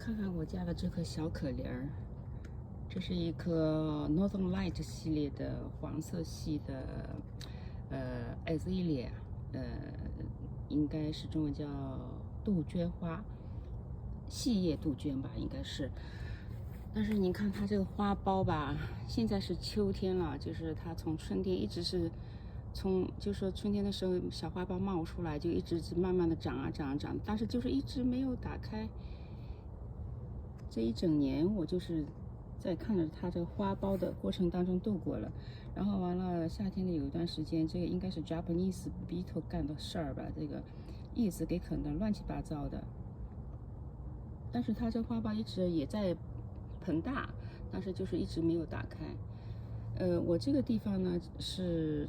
看看我家的这颗小可怜儿，这是一颗 Northern Light 系列的黄色系的azalea，应该是中文叫杜鹃花，细叶杜鹃吧，应该是。但是您看它这个花苞吧，现在是秋天了，就是它从春天一直是就是说春天的时候小花苞冒出来，就一直慢慢的长啊长啊长，但是就是一直没有打开。这一整年我就是在看着它这个花苞的过程当中度过了，然后完了夏天的有一段时间，这个应该是 Japanese beetle 干的事儿吧，这个叶子给啃得乱七八糟的。但是它这花苞一直也在膨大，但是就是一直没有打开。我这个地方呢是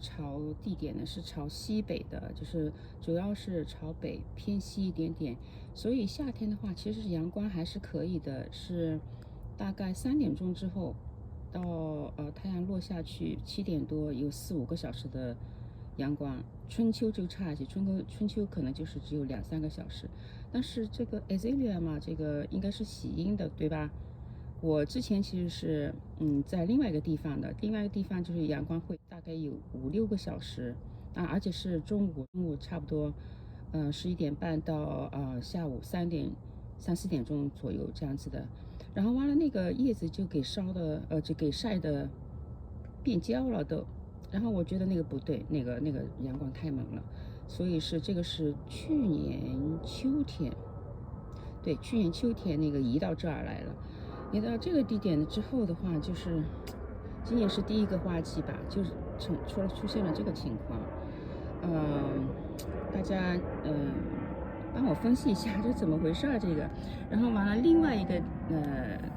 地点呢是朝西北的，就是主要是朝北偏西一点点，所以夏天的话其实阳光还是可以的，是大概3点钟之后到太阳落下去7点多有4、5个小时的阳光。春秋就差一些，春秋可能就是只有2、3个小时。但是这个 azalea 嘛，这个应该是喜阴的，对吧？我之前其实是在另外一个地方的，另外一个地方就是阳光会大概有5、6个小时啊，而且是中午差不多11点半到下午3、4点钟左右这样子的。然后完了那个叶子就给就给晒的变焦了都。然后我觉得那个不对，那个阳光太猛了，所以这个是去年秋天，对，去年秋天那个移到这儿来了。移到这个地点之后的话，就是今年是第1个花季吧，就是出现了这个情况。大家帮我分析一下这怎么回事儿这个。然后完了另外一个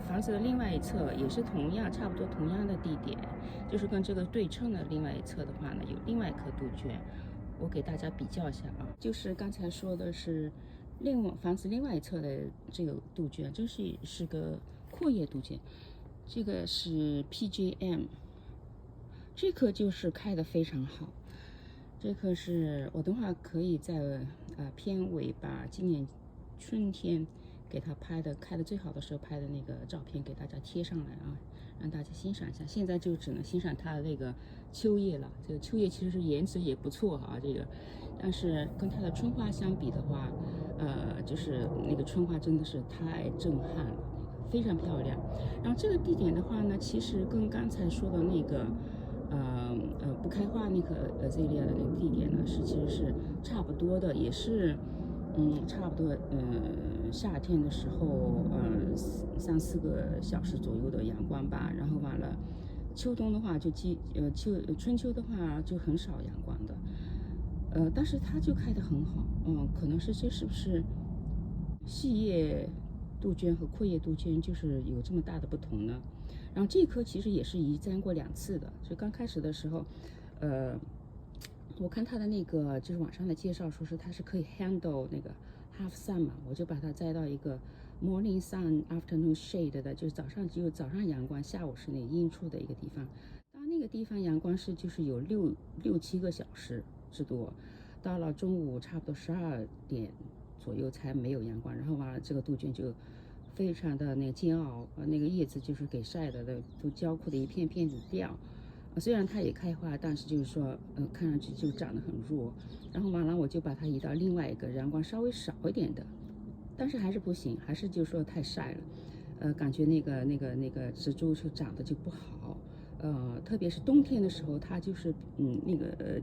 房子的另外一侧也是差不多同样的地点，就是跟这个对称的另外一侧的话呢，有另外一颗杜鹃。我给大家比较一下啊，就是刚才说的是房子另外一侧的这个杜鹃，这是个阔叶杜鹃，这个是 PJM， 这棵就是开得非常好。这棵是我的话可以在片尾把今年春天给它开的最好的时候拍的那个照片给大家贴上来啊，让大家欣赏一下。现在就只能欣赏它的那个秋叶了，这个秋叶其实是颜值也不错哈，这个，但是跟它的春花相比的话，就是那个春花真的是太震撼了，非常漂亮。然后这个地点的话呢，其实跟刚才说的那个不开花那个azalea的那个地点呢，其实是差不多的，也是差不多夏天的时候3、4个小时左右的阳光吧。然后完了秋冬的话就春秋的话就很少阳光的。但是它就开得很好。可能是是不是细叶杜鹃和阔叶杜鹃就是有这么大的不同呢？然后这棵其实也是移栽过2次的，就刚开始的时候，我看它的那个就是网上的介绍说是它是可以 handle 那个 half sun 嘛，我就把它栽到一个 morning sun afternoon shade 的，就是早上阳光，下午是那阴处的一个地方。当那个地方阳光就是有6、7个小时之多，到了中午差不多12点左右才没有阳光。然后完了这个杜鹃就非常的那个煎熬，那个叶子就是给晒的都焦枯的一片片子掉。虽然它也开花，但是就是说看上去就长得很弱。然后完了我就把它移到另外一个阳光稍微少一点的，但是还是不行，还是就是说太晒了。感觉那个植株就长得就不好。特别是冬天的时候，它就是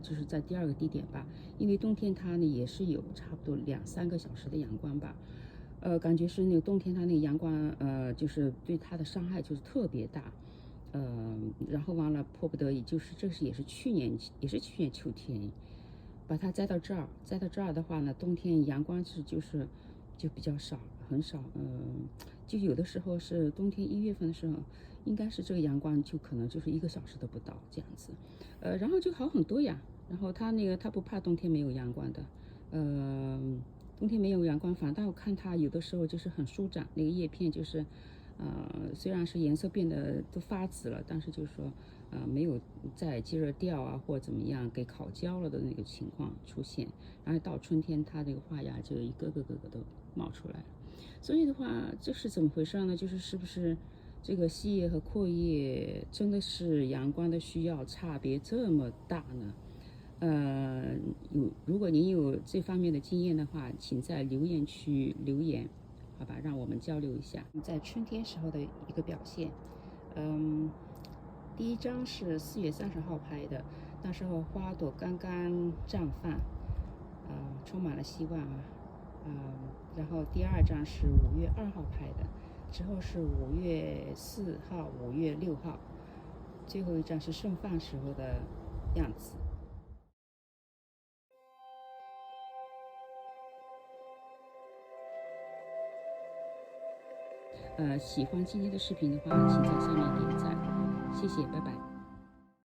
就是在第2个地点吧，因为冬天它呢也是有差不多2、3个小时的阳光吧。感觉是那个冬天它那个阳光就是对它的伤害就是特别大。然后完了迫不得已，就是也是去年秋天把它栽到这儿的话呢，冬天阳光就比较少，很少。就有的时候是冬天1月份的时候，应该是这个阳光就可能就是1个小时都不到这样子。然后就好很多呀。然后它不怕冬天没有阳光的。冬天没有阳光，反倒我看它有的时候就是很舒展，那个叶片就是虽然是颜色变得都发紫了，但是就是说没有再接着掉啊或怎么样给烤焦了的那个情况出现。然后到春天它这个花芽就一个个都冒出来了。所以的话，这是怎么回事呢？就是是不是这个细叶和阔叶真的是阳光的需要差别这么大呢？如果您有这方面的经验的话，请在留言区留言，好吧，让我们交流一下在春天时候的一个表现。第一张是4月30号拍的，那时候花朵刚刚绽放，充满了希望啊。然后第二张是5月2号拍的，之后是5月4号、5月6号，最后一张是盛放时候的样子。喜欢今天的视频的话，请在下面点赞，谢谢，拜拜。